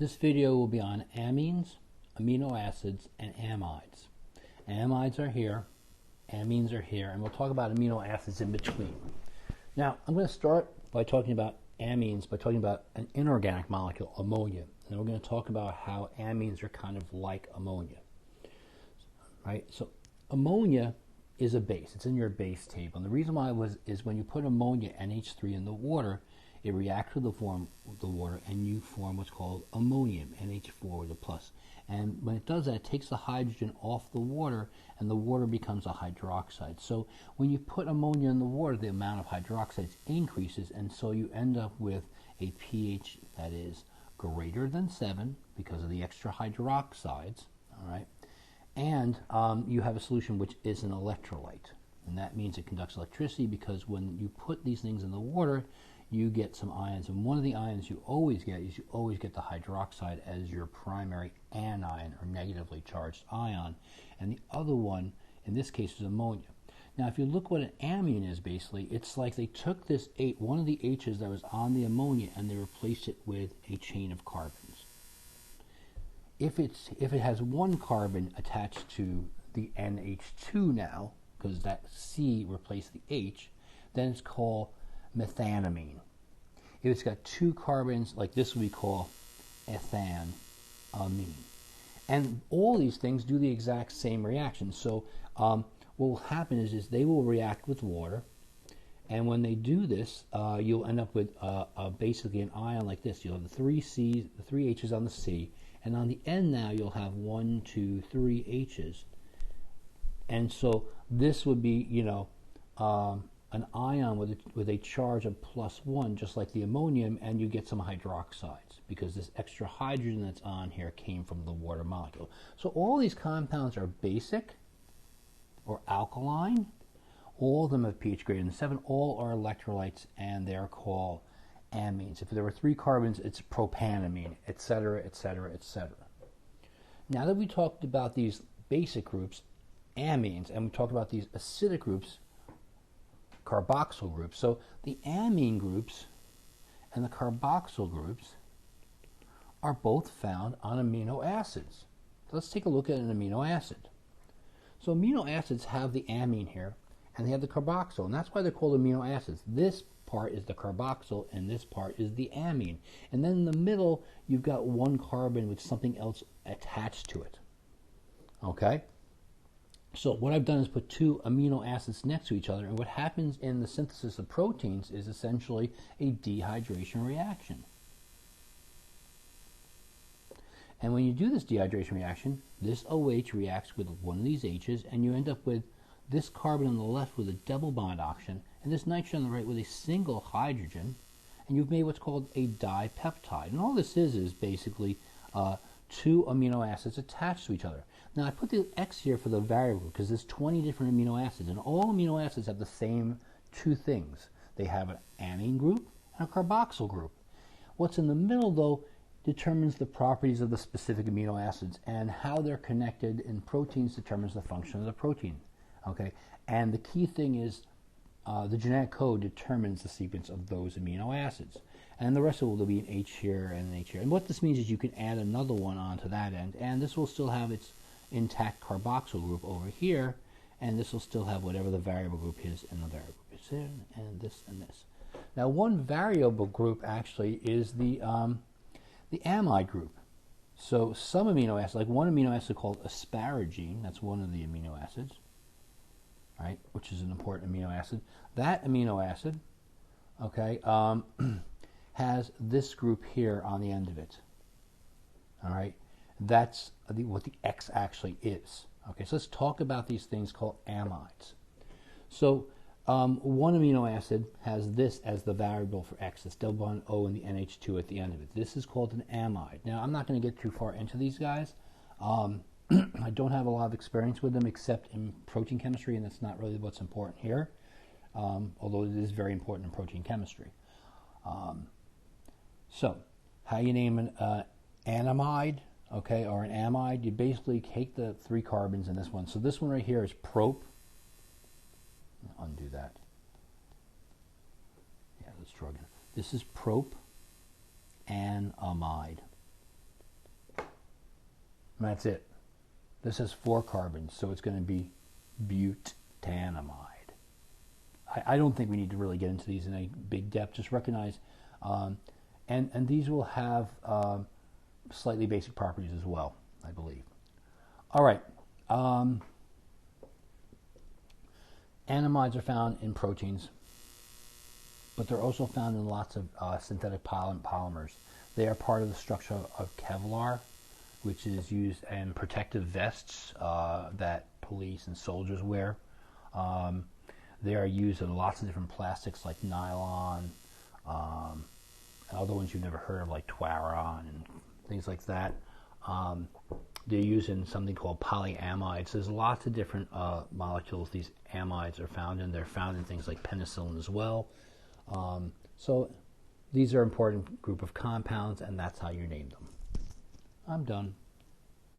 This video will be on amines, amino acids, and amides. Amides are here, amines are here, and we'll talk about amino acids in between. Now, I'm going to start by talking about amines, by talking about an inorganic molecule, ammonia. And we're going to talk about how amines are kind of like ammonia. Right? So ammonia is a base. It's in your base table. And the reason why is when you put ammonia, NH3, in the water, it reacts with the water and you form what's called ammonium, NH4 with a plus. And when it does that, it takes the hydrogen off the water and the water becomes a hydroxide. So when you put ammonia in the water, the amount of hydroxides increases, and so you end up with a pH that is greater than 7 because of the extra hydroxides, all right? And you have a solution which is an electrolyte. And that means it conducts electricity because when you put these things in the water, you get some ions. And one of the ions you always get is you always get the hydroxide as your primary anion or negatively charged ion. And the other one, in this case, is ammonia. Now, if you look what an amine is, basically, it's like they took this one of the H's that was on the ammonia and they replaced it with a chain of carbons. If it has one carbon attached to the NH2 now, because that C replaced the H, then it's called methanamine. If it's got two carbons, like this we call ethanamine. And all these things do the exact same reaction. So what will happen is they will react with water, and when they do this, you'll end up with basically an ion like this. You'll have the three C's, the three H's on the C, and on the end now you'll have 1, 2, 3 H's. And so this would be, an ion with a charge of +1, just like the ammonium, and you get some hydroxides because this extra hydrogen that's on here came from the water molecule. So all these compounds are basic or alkaline. All of them have pH greater than 7. All are electrolytes, and they're called amines. If there were 3 carbons, it's propanamine, etc., etc., etc. Now that we talked about these basic groups, amines, and we talked about these acidic groups, carboxyl groups. So the amine groups and the carboxyl groups are both found on amino acids. So let's take a look at an amino acid. So amino acids have the amine here, and they have the carboxyl, and that's why they're called amino acids. This part is the carboxyl, and this part is the amine. And then in the middle, you've got one carbon with something else attached to it. Okay? So what I've done is put 2 amino acids next to each other, and what happens in the synthesis of proteins is essentially a dehydration reaction. And when you do this dehydration reaction, this OH reacts with one of these H's, and you end up with this carbon on the left with a double bond oxygen, and this nitrogen on the right with a single hydrogen, and you've made what's called a dipeptide. And all this is basically 2 amino acids attached to each other. Now I put the X here for the variable because there's 20 different amino acids, and all amino acids have the same 2 things. They have an amine group and a carboxyl group. What's in the middle, though, determines the properties of the specific amino acids, and how they're connected in proteins determines the function of the protein. Okay, and the key thing is the genetic code determines the sequence of those amino acids. And the rest of it will be an H here and an H here. And what this means is you can add another one onto that end, and this will still have its intact carboxyl group over here, and this will still have whatever the variable group is in the variable group. Here, and this and this. Now, one variable group actually is the amide group. So some amino acids, like one amino acid called asparagine, that's one of the amino acids, right, which is an important amino acid. That amino acid, okay, has this group here on the end of it. All right, that's what the X actually is. Okay, so let's talk about these things called amides. So one amino acid has this as the variable for X, this double bond O and the NH2 at the end of it. This is called an amide. Now, I'm not going to get too far into these guys. I don't have a lot of experience with them except in protein chemistry, and that's not really what's important here, although it is very important in protein chemistry. So, how you name an anamide, okay, or an amide? You basically take the 3 carbons in this one. So this one right here is prop. Undo that. Yeah, let's try again. This is prop and amide. And that's it. This has 4 carbons, so it's going to be butanamide. I don't think we need to really get into these in any big depth. Just recognize, and these will have slightly basic properties as well, I believe. All right. Amides are found in proteins, but they're also found in lots of synthetic polymers. They are part of the structure of Kevlar, which is used in protective vests that police and soldiers wear. They are used in lots of different plastics like nylon, and other ones you've never heard of like Twaron and things like that. They're used in something called polyamides. There's lots of different molecules these amides are found in. They're found in things like penicillin as well. So these are an important group of compounds, and that's how you name them. I'm done.